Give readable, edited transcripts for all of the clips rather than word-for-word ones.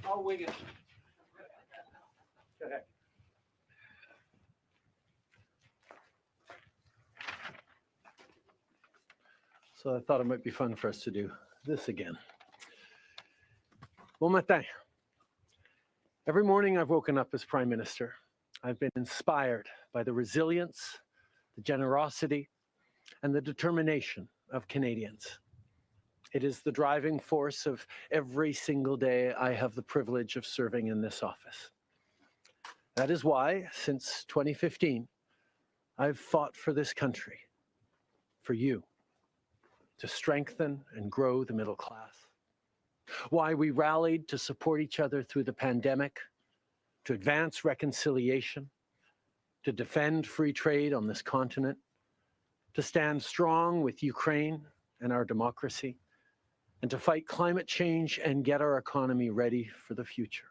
I'll wing it. Go ahead. So I thought it might be fun for us to do this again. Bon matin. Every morning I've woken up as Prime Minister. I've been inspired by the resilience, the generosity, and the determination of Canadians. It is the driving force of every single day I have the privilege of serving in this office. That is why, since 2015, I've fought for this country, for you, to strengthen and grow the middle class. Why we rallied to support each other through the pandemic, to advance reconciliation, to defend free trade on this continent, to stand strong with Ukraine and our democracy, and to fight climate change and get our economy ready for the future.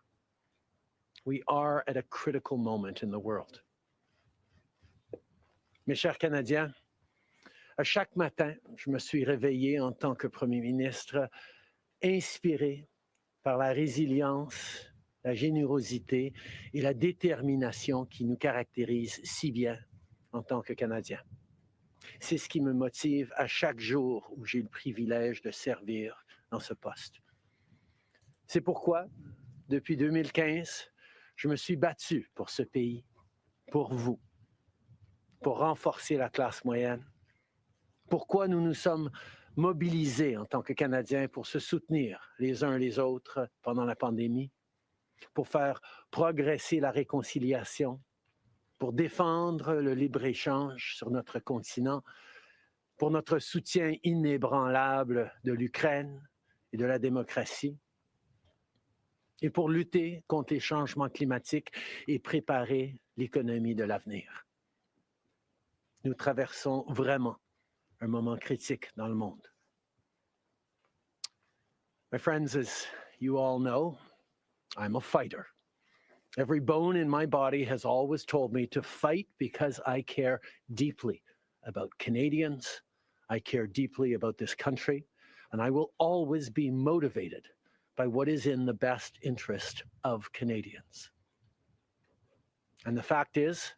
We are at a critical moment in the world. Mes chers Canadiens, à chaque matin, je me suis réveillé en tant que Premier ministre, inspiré par la résilience, la générosité et la détermination qui nous caractérisent si bien en tant que Canadiens. C'est ce qui me motive à chaque jour où j'ai le privilège de servir dans ce poste. C'est pourquoi, depuis 2015, je me suis battu pour ce pays, pour vous, pour renforcer la classe moyenne. Pourquoi nous nous sommes mobilisés en tant que Canadiens pour se soutenir les uns les autres pendant la pandémie, pour faire progresser la réconciliation, pour défendre le libre-échange sur notre continent, pour notre soutien inébranlable de l'Ukraine et de la démocratie, et pour lutter contre les changements climatiques et préparer l'économie de l'avenir. Nous traversons vraiment un moment critique dans le monde. My friends, as you all know, I'm a fighter. Every bone in my body has always told me to fight because I care deeply about Canadians, I care deeply about this country, and I will always be motivated by what is in the best interest of Canadians. And the fact is,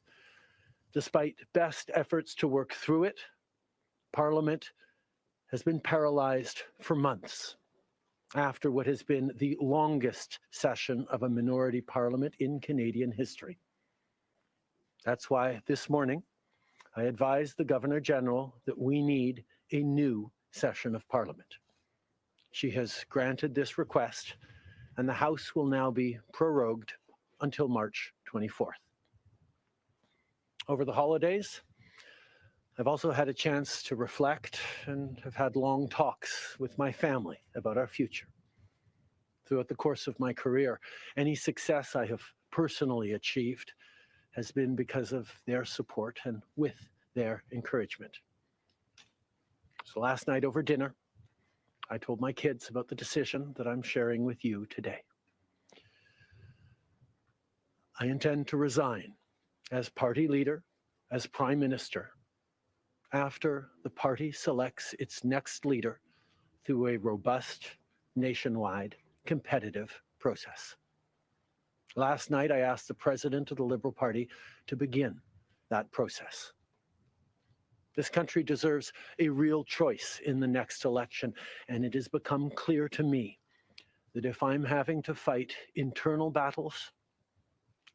despite best efforts to work through it, Parliament has been paralyzed for months after what has been the longest session of a minority parliament in Canadian history. That's why this morning I advised the Governor-General that we need a new session of Parliament. She has granted this request, and the House will now be prorogued until March 24th. Over the holidays, I've also had a chance to reflect and have had long talks with my family about our future. Throughout the course of my career, any success I have personally achieved has been because of their support and with their encouragement. So last night over dinner, I told my kids about the decision that I'm sharing with you today. I intend to resign as party leader, as Prime Minister, after the party selects its next leader through a robust, nationwide, competitive process. Last night, I asked the President of the Liberal Party to begin that process. This country deserves a real choice in the next election, and it has become clear to me that if I'm having to fight internal battles,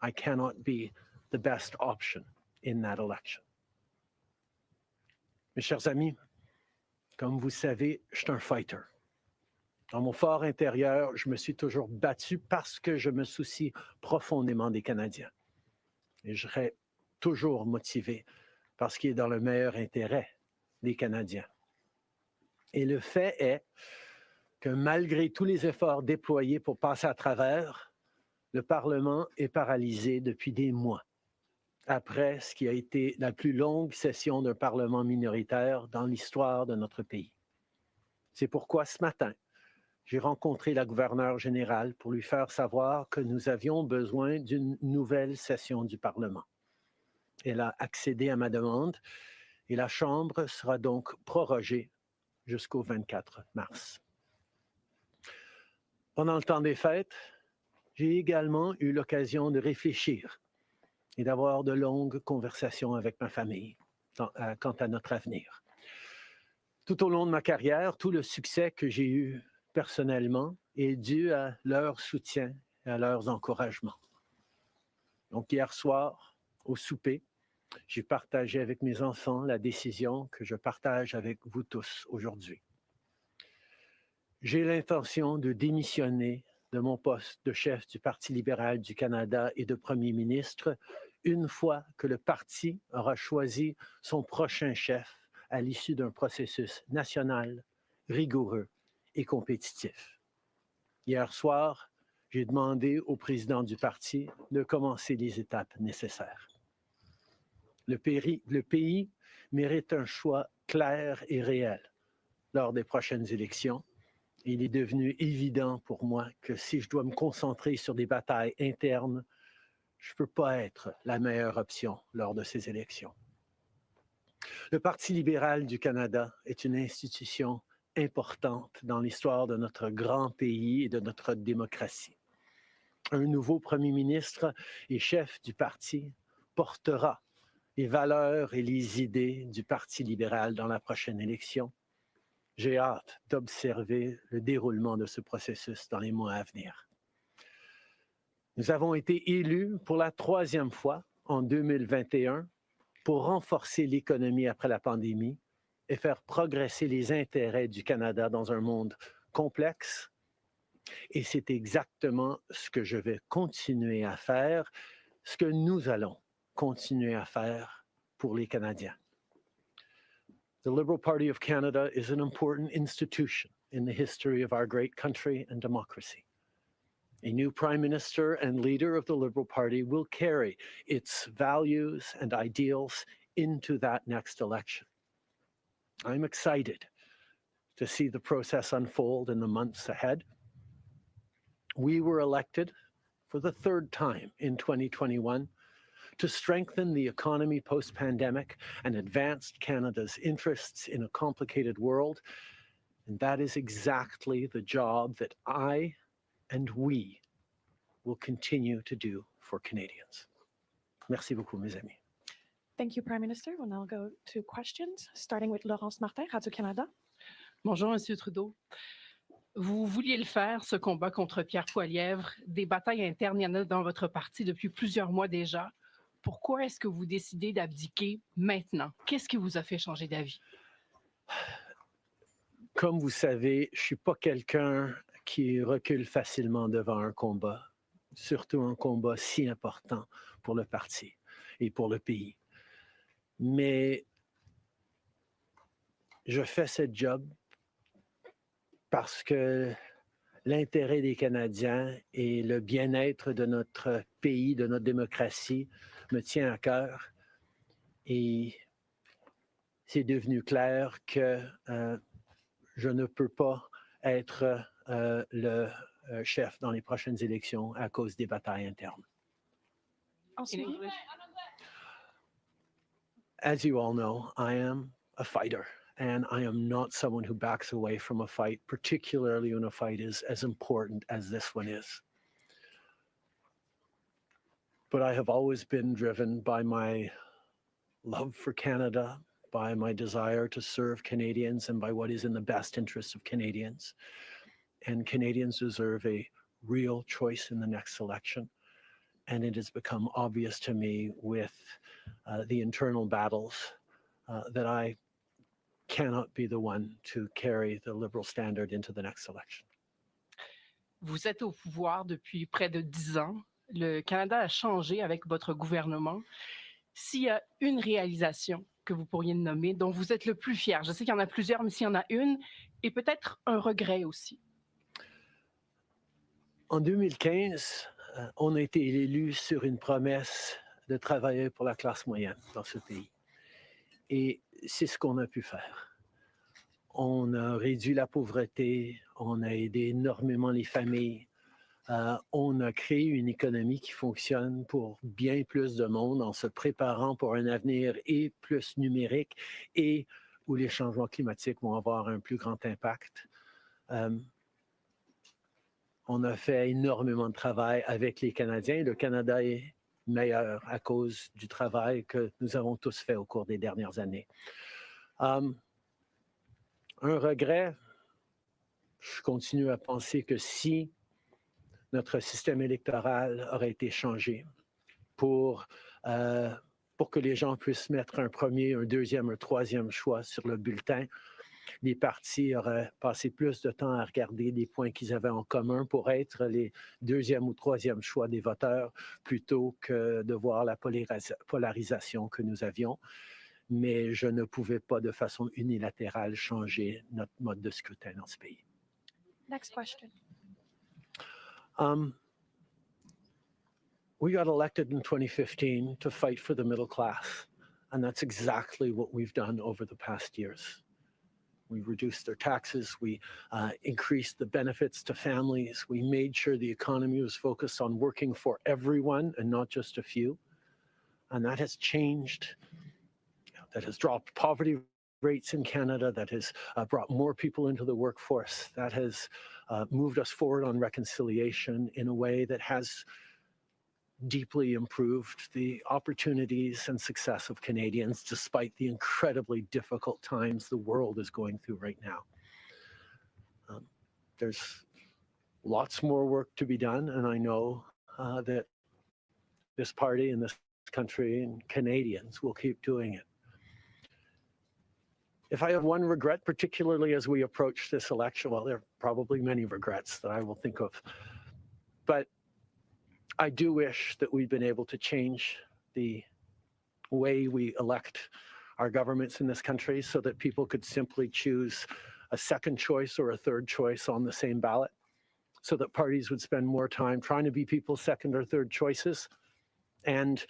I cannot be the best option in that election. Mes chers amis, comme vous savez, je suis un fighter. Dans mon fort intérieur, je me suis toujours battu parce que je me soucie profondément des Canadiens. Et je serai toujours motivé par ce qui est dans le meilleur intérêt des Canadiens. Et le fait est que malgré tous les efforts déployés pour passer à travers, le Parlement est paralysé depuis des mois, après ce qui a été la plus longue session d'un Parlement minoritaire dans l'histoire de notre pays. C'est pourquoi ce matin, j'ai rencontré la gouverneure générale pour lui faire savoir que nous avions besoin d'une nouvelle session du Parlement. Elle a accédé à ma demande et la Chambre sera donc prorogée jusqu'au 24 mars. Pendant le temps des fêtes, j'ai également eu l'occasion de réfléchir et d'avoir de longues conversations avec ma famille quant à notre avenir. Tout au long de ma carrière, tout le succès que j'ai eu personnellement est dû à leur soutien et à leurs encouragements. Donc hier soir, au souper, j'ai partagé avec mes enfants la décision que je partage avec vous tous aujourd'hui. J'ai l'intention de démissionner de mon poste de chef du Parti libéral du Canada et de premier ministre une fois que le parti aura choisi son prochain chef à l'issue d'un processus national, rigoureux et compétitif. Hier soir, j'ai demandé au président du parti de commencer les étapes nécessaires. Le pays mérite un choix clair et réel lors des prochaines élections. Il est devenu évident pour moi que si je dois me concentrer sur des batailles internes, je ne peux pas être la meilleure option lors de ces élections. Le Parti libéral du Canada est une institution importante dans l'histoire de notre grand pays et de notre démocratie. Un nouveau premier ministre et chef du parti portera les valeurs et les idées du Parti libéral dans la prochaine élection. J'ai hâte d'observer le déroulement de ce processus dans les mois à venir. Nous avons été élus pour la 3e fois en 2021 pour renforcer l'économie après la pandémie et faire progresser les intérêts du Canada dans un monde complexe. Et c'est exactement ce que je vais continuer à faire, ce que nous allons continuer à faire pour les Canadiens. The Liberal Party of Canada is an important institution in the history of our great country and democracy. A new Prime Minister and leader of the Liberal Party will carry its values and ideals into that next election. I'm excited to see the process unfold in the months ahead. We were elected for the 3rd time in 2021 to strengthen the economy post-pandemic and advance Canada's interests in a complicated world. And that is exactly the job that I and we will continue to do for Canadians. Merci beaucoup, mes amis. Thank you, Prime Minister. We'll now go to questions, starting with Laurence Martin, Radio-Canada. Bonjour, Monsieur Trudeau. Vous vouliez le faire, ce combat contre Pierre Poilievre. Des batailles internes, il y en a dans votre parti depuis plusieurs mois déjà. Pourquoi est-ce que vous décidez d'abdiquer maintenant? Qu'est-ce qui vous a fait changer d'avis? Comme vous savez, je ne suis pas quelqu'un qui recule facilement devant un combat, surtout un combat si important pour le parti et pour le pays. Mais je fais ce job parce que l'intérêt des Canadiens et le bien-être de notre pays, de notre démocratie, me tient à cœur. Et c'est devenu clair que je ne peux pas être le chef dans les prochaines élections à cause des batailles internes. As you all know, I am a fighter, and I am not someone who backs away from a fight, particularly when a fight is as important as this one is. But I have always been driven by my love for Canada, by my desire to serve Canadians, and by what is in the best interest of Canadians. And Canadians deserve a real choice in the next election. and it has become obvious to me with the internal battles that I cannot be the one to carry the Liberal standard into the next election. Vous êtes au pouvoir depuis près de 10 ans. Le Canada a changé avec votre gouvernement. S'il y a une réalisation que vous pourriez nommer dont vous êtes le plus fier, je sais qu'il y en a plusieurs, mais s'il y en a une, et peut-être un regret aussi. En 2015, on a été élu sur une promesse de travailler pour la classe moyenne dans ce pays. Et c'est ce qu'on a pu faire. On a réduit la pauvreté, on a aidé énormément les familles, on a créé une économie qui fonctionne pour bien plus de monde en se préparant pour un avenir et plus numérique et où les changements climatiques vont avoir un plus grand impact. On a fait énormément de travail avec les Canadiens. Le Canada est meilleur à cause du travail que nous avons tous fait au cours des dernières années. Un regret, je continue à penser que si notre système électoral aurait été changé pour que les gens puissent mettre un premier, un deuxième, un troisième choix sur le bulletin, les partis auraient passé plus de temps à regarder les points qu'ils avaient en commun pour être les deuxième ou troisième choix des voteurs plutôt que de voir la polarisation que nous avions. Mais je ne pouvais pas de façon unilatérale changer notre mode de scrutin dans ce pays. Next question. We got elected in 2015 to fight for the middle class, and that's exactly what we've done over the past years. We reduced their taxes, we increased the benefits to families, we made sure the economy was focused on working for everyone and not just a few, and that has changed. That has dropped poverty rates in Canada, that has brought more people into the workforce, that has moved us forward on reconciliation in a way that has deeply improved the opportunities and success of Canadians despite the incredibly difficult times the world is going through right now. There's lots more work to be done, and I know that this party and this country and Canadians will keep doing it. If I have one regret, particularly as we approach this election, well, there are probably many regrets that I will think of, but I do wish that we'd been able to change the way we elect our governments in this country so that people could simply choose a second choice or a third choice on the same ballot, so that parties would spend more time trying to be people's second or third choices, and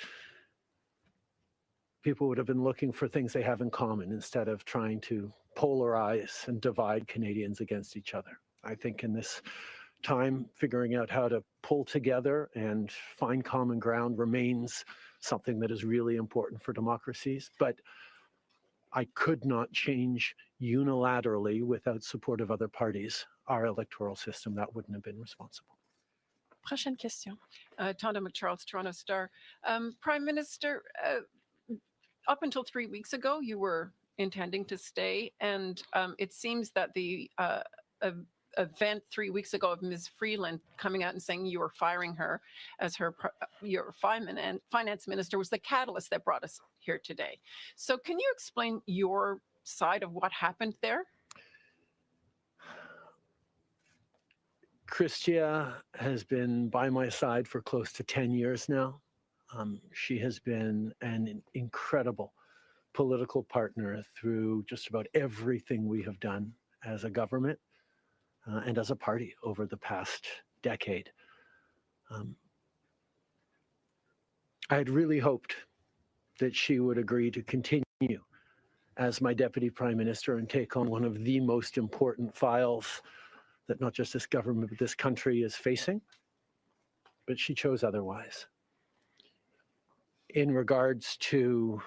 people would have been looking for things they have in common instead of trying to polarize and divide Canadians against each other. I think in this time, figuring out how to pull together and find common ground remains something that is really important for democracies. But I could not change unilaterally without support of other parties our electoral system. That wouldn't have been responsible. Prochaine question. Tonda McCharles, Toronto Star. Prime Minister, up until 3 weeks ago, you were intending to stay, and it seems that the event 3 weeks ago of Ms. Freeland coming out and saying you were firing her as your finance minister was the catalyst that brought us here today. So can you explain your side of what happened there? Chrystia has been by my side for close to 10 years now. She has been an incredible political partner through just about everything we have done as a government and as a party over the past decade. I had really hoped that she would agree to continue as my deputy prime minister and take on one of the most important files that not just this government, but this country is facing, but she chose otherwise. In regards to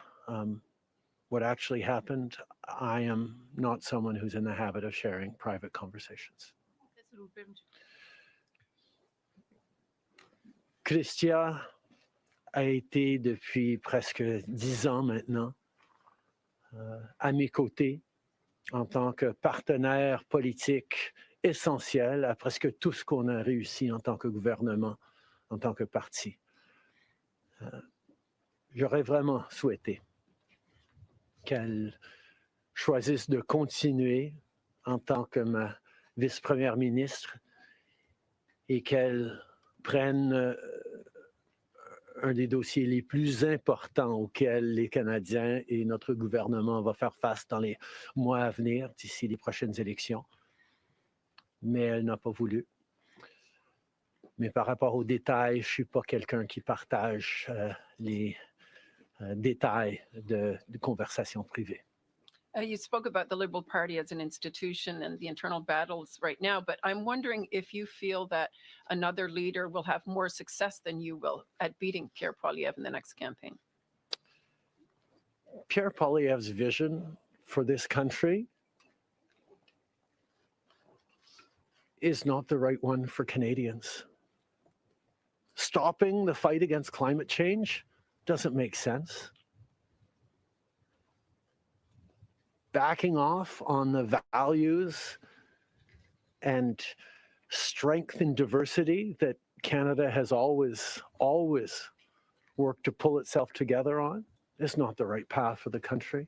what actually happened, I am not someone who's in the habit of sharing private conversations. Chrystia a été depuis presque 10 ans maintenant à mes côtés en tant que partenaire politique essentiel à presque tout ce qu'on a réussi en tant que gouvernement, en tant que parti. J'aurais vraiment souhaité qu'elle choisisse de continuer en tant que ma vice-première ministre et qu'elle prenne un des dossiers les plus importants auxquels les Canadiens et notre gouvernement vont faire face dans les mois à venir, d'ici les prochaines élections. Mais elle n'a pas voulu. Mais par rapport aux détails, je ne suis pas quelqu'un qui partage les détails de conversations privées. You spoke about the Liberal Party as an institution and the internal battles right now, but I'm wondering if you feel that another leader will have more success than you will at beating Pierre Poilievre in the next campaign. Pierre Poilievre's vision for this country is not the right one for Canadians. Stopping the fight against climate change doesn't make sense. Backing off on the values and strength and diversity that Canada has always worked to pull itself together on is not the right path for the country.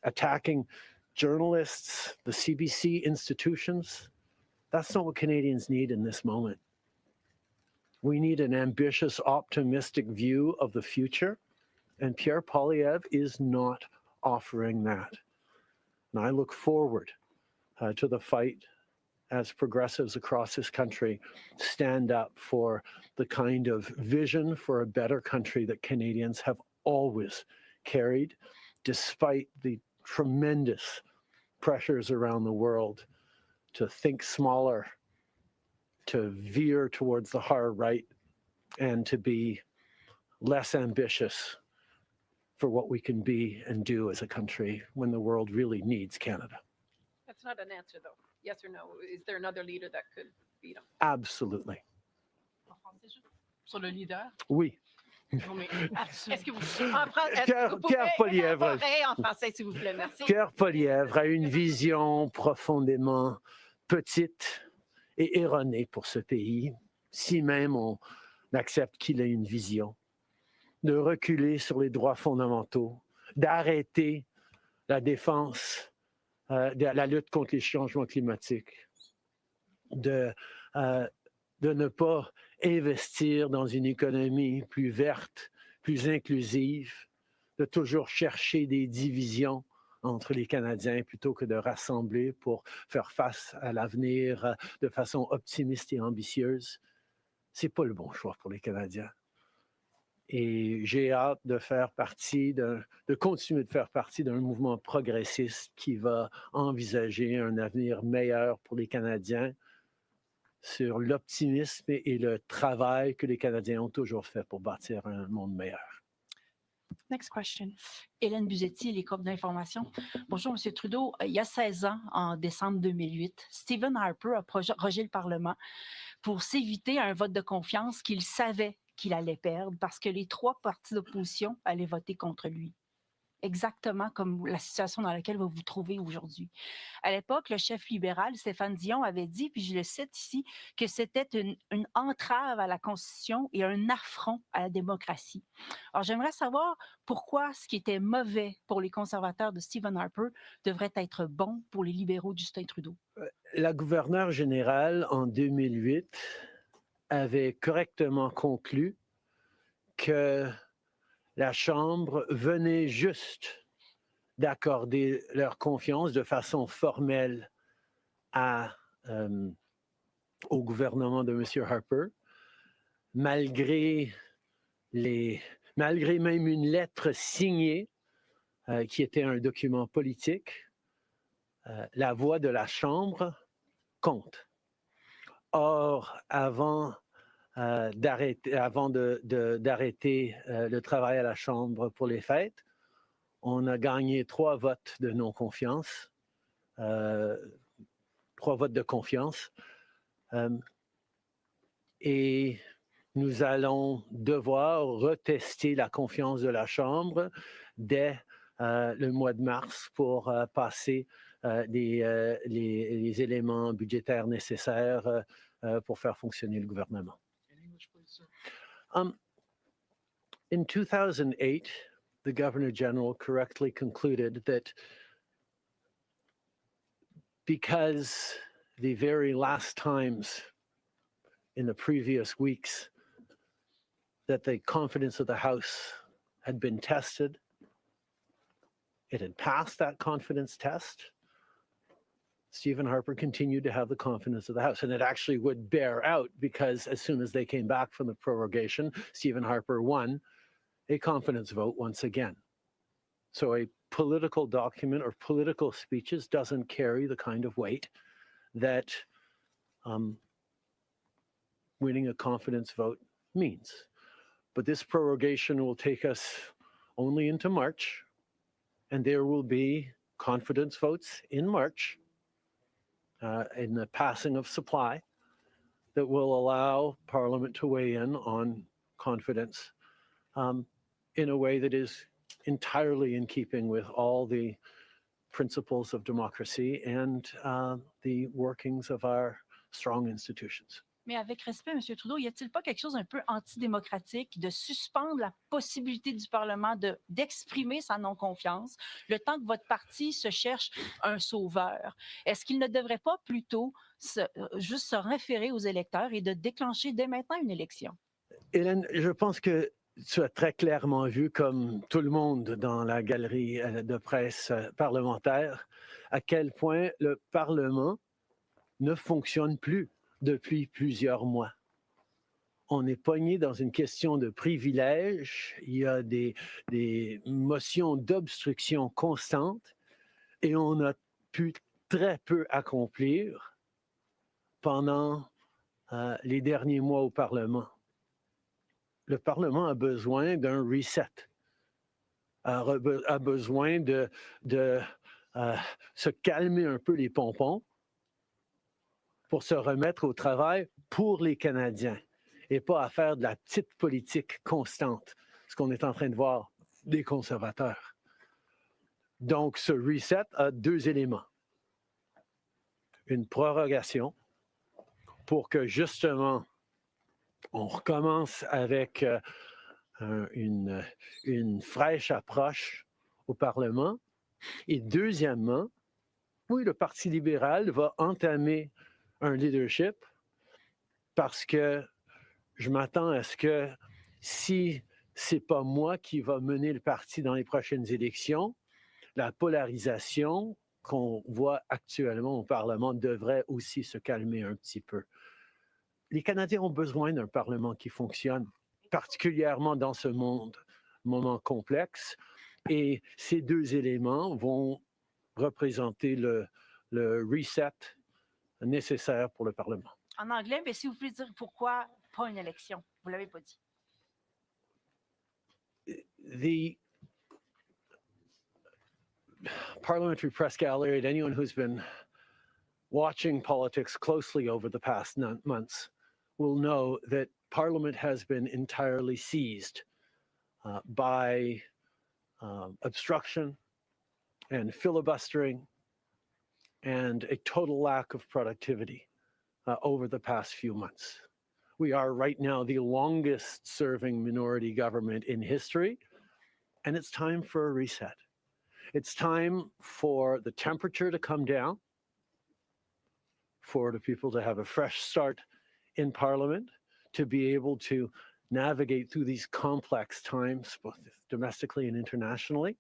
Attacking journalists, the CBC institutions, that's not what Canadians need in this moment. We need an ambitious, optimistic view of the future, and Pierre Poilievre is not offering that. And I look forward to the fight as progressives across this country stand up for the kind of vision for a better country that Canadians have always carried, despite the tremendous pressures around the world to think smaller, to veer towards the hard right, and to be less ambitious for what we can be and do as a country when the world really needs Canada. That's not an answer, though. Yes or no? Is there another leader that could beat him? Absolutely. En français, sur le leader. Oui. Non, mais Est-ce que vous pouvez Pierre Poilievre. élaborer en français, s'il vous plaît? Merci. Pierre Poilievre a une vision profondément petite et erronée pour ce pays, si même on accepte qu'il ait une vision, de reculer sur les droits fondamentaux, d'arrêter la défense, la lutte contre les changements climatiques, de ne pas investir dans une économie plus verte, plus inclusive, de toujours chercher des divisions entre les Canadiens plutôt que de rassembler pour faire face à l'avenir de façon optimiste et ambitieuse. Ce n'est pas le bon choix pour les Canadiens. Et j'ai hâte de faire partie, de continuer de faire partie d'un mouvement progressiste qui va envisager un avenir meilleur pour les Canadiens sur l'optimisme et le travail que les Canadiens ont toujours fait pour bâtir un monde meilleur. Next question. Hélène Buzetti, les corps d'information. Bonjour, M. Trudeau. Il y a 16 ans, en décembre 2008, Stephen Harper a prorogé le Parlement pour s'éviter un vote de confiance qu'il savait qu'il allait perdre parce que les 3 partis d'opposition allaient voter contre lui. Exactement comme la situation dans laquelle vous vous trouvez aujourd'hui. À l'époque, le chef libéral, Stéphane Dion, avait dit, puis je le cite ici, que c'était une entrave à la Constitution et un affront à la démocratie. Alors, j'aimerais savoir pourquoi ce qui était mauvais pour les conservateurs de Stephen Harper devrait être bon pour les libéraux de Justin Trudeau. La gouverneure générale, en 2008, avait correctement conclu que la Chambre venait juste d'accorder leur confiance de façon formelle au gouvernement de M. Harper, malgré même une lettre signée qui était un document politique. La voix de la Chambre compte. Or, avant d'arrêter le travail à la Chambre pour les fêtes, on a gagné 3 votes de non-confiance, 3 votes de confiance. Et nous allons devoir retester la confiance de la Chambre dès le mois de mars pour passer les éléments budgétaires nécessaires pour faire fonctionner le gouvernement. In 2008, the Governor General correctly concluded that because the very last times in the previous weeks that the confidence of the House had been tested, it had passed that confidence test. Stephen Harper continued to have the confidence of the House, and it actually would bear out because as soon as they came back from the prorogation, Stephen Harper won a confidence vote once again. So a political document or political speeches doesn't carry the kind of weight that winning a confidence vote means. But this prorogation will take us only into March, and there will be confidence votes in March in the passing of supply that will allow Parliament to weigh in on confidence in a way that is entirely in keeping with all the principles of democracy and the workings of our strong institutions. Mais avec respect, M. Trudeau, y a-t-il pas quelque chose un peu antidémocratique de suspendre la possibilité du Parlement d'exprimer sa non-confiance le temps que votre parti se cherche un sauveur? Est-ce qu'il ne devrait pas plutôt juste se référer aux électeurs et de déclencher dès maintenant une élection? Hélène, je pense que tu as très clairement vu, comme tout le monde dans la galerie de presse parlementaire, à quel point le Parlement ne fonctionne plus depuis plusieurs mois. On est pogné dans une question de privilège, il y a des motions d'obstruction constantes et on a pu très peu accomplir pendant les derniers mois au Parlement. Le Parlement a besoin d'un reset, a besoin de se calmer un peu les pompons pour se remettre au travail pour les Canadiens et pas à faire de la petite politique constante, ce qu'on est en train de voir des conservateurs. Donc, ce reset a deux éléments. Une prorogation pour que, justement, on recommence avec une fraîche approche au Parlement. Et deuxièmement, oui, le Parti libéral va entamer un leadership parce que je m'attends à ce que si ce n'est pas moi qui va mener le parti dans les prochaines élections, la polarisation qu'on voit actuellement au Parlement devrait aussi se calmer un petit peu. Les Canadiens ont besoin d'un Parlement qui fonctionne, particulièrement dans ce moment complexe. Et ces deux éléments vont représenter le reset nécessaire pour le Parlement. En anglais, mais si vous pouvez dire pourquoi pas une élection, vous ne l'avez pas dit. The parliamentary press gallery and anyone who's been watching politics closely over the past months will know that Parliament has been entirely seized by obstruction and filibustering and a total lack of productivity over the past few months. We are right now the longest serving minority government in history, and it's time for a reset. It's time for the temperature to come down, for the people to have a fresh start in Parliament, to be able to navigate through these complex times, both domestically and internationally.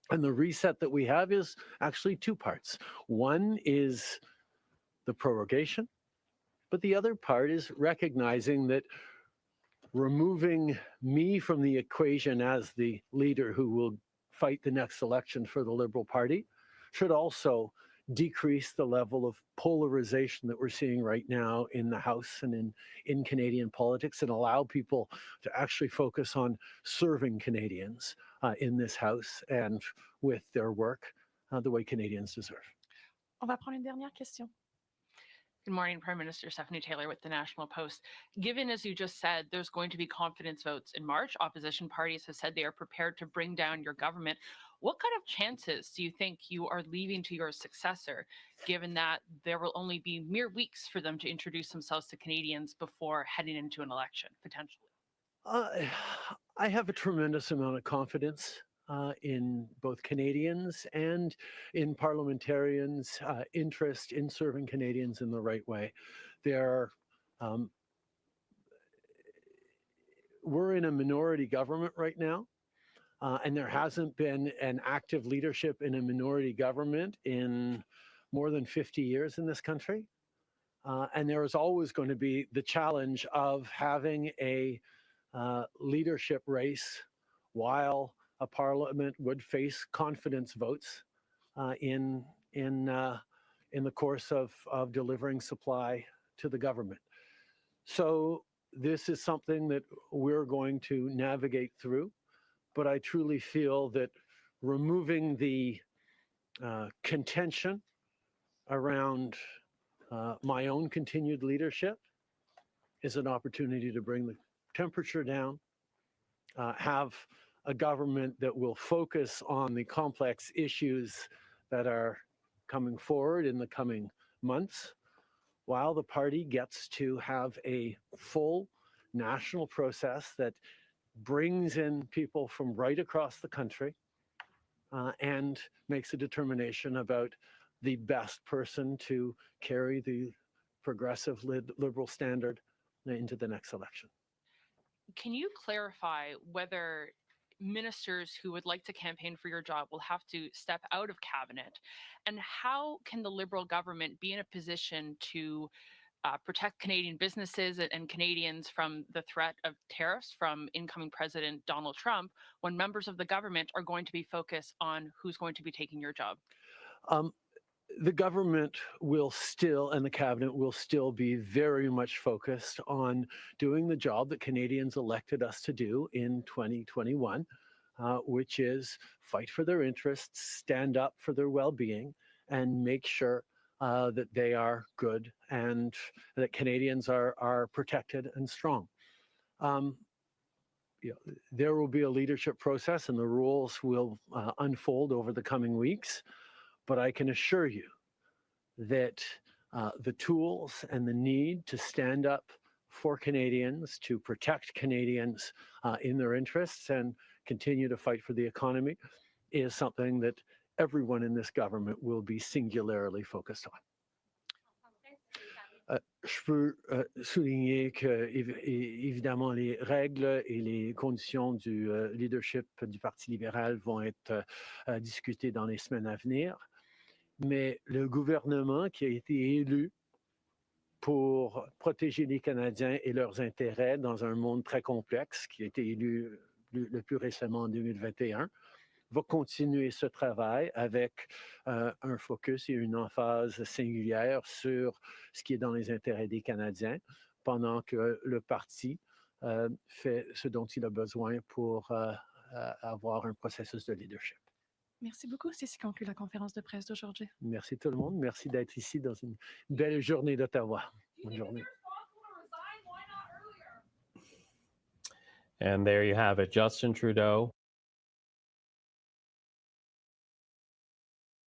And the reset that we have is actually two parts. One is the prorogation, but the other part is recognizing that removing me from the equation as the leader who will fight the next election for the Liberal Party should also decrease the level of polarization that we're seeing right now in the House and in Canadian politics and allow people to actually focus on serving Canadians in this House and with their work the way Canadians deserve. On va prendre une dernière question. Good morning, Prime Minister Stephanie Taylor with the National Post. Given, as you just said, there's going to be confidence votes in March, opposition parties have said they are prepared to bring down your government. What kind of chances do you think you are leaving to your successor, given that there will only be mere weeks for them to introduce themselves to Canadians before heading into an election, potentially? I have a tremendous amount of confidence in both Canadians and in parliamentarians' interest in serving Canadians in the right way. Um, we're in a minority government right now, and there hasn't been an active leadership in a minority government in more than 50 years in this country. And there is always going to be the challenge of having a leadership race while a parliament would face confidence votes in the course of delivering supply to the government. So this is something that we're going to navigate through, but I truly feel that removing the contention around my own continued leadership is an opportunity to bring the temperature down, have a government that will focus on the complex issues that are coming forward in the coming months, while the party gets to have a full national process that brings in people from right across the country and makes a determination about the best person to carry the progressive liberal standard into the next election. Can you clarify whether ministers who would like to campaign for your job will have to step out of cabinet? And how can the Liberal government be in a position to protect Canadian businesses and Canadians from the threat of tariffs from incoming President Donald Trump when members of the government are going to be focused on who's going to be taking your job? The government will still, and the cabinet will still be very much focused on doing the job that Canadians elected us to do in 2021, which is fight for their interests, stand up for their well-being, and make sure that they are good and that Canadians are protected and strong. There will be a leadership process and the rules will unfold over the coming weeks. But I can assure you that the tools and the need to stand up for Canadians, to protect Canadians in their interests and continue to fight for the economy is something that everyone in this government will be singularly focused on. Je peux souligner que, évidemment, les règles et les conditions du leadership du Parti libéral vont être discutées dans les semaines à venir. Mais le gouvernement qui a été élu pour protéger les Canadiens et leurs intérêts dans un monde très complexe, qui a été élu le plus récemment en 2021, va continuer ce travail avec un focus et une emphase singulière sur ce qui est dans les intérêts des Canadiens, pendant que le parti fait ce dont il a besoin pour avoir un processus de leadership. Merci beaucoup. C'est ce qui conclut la conférence de presse d'aujourd'hui. Merci tout le monde. Merci d'être ici dans une belle journée d'Ottawa. Bonne journée. And there you have it, Justin Trudeau.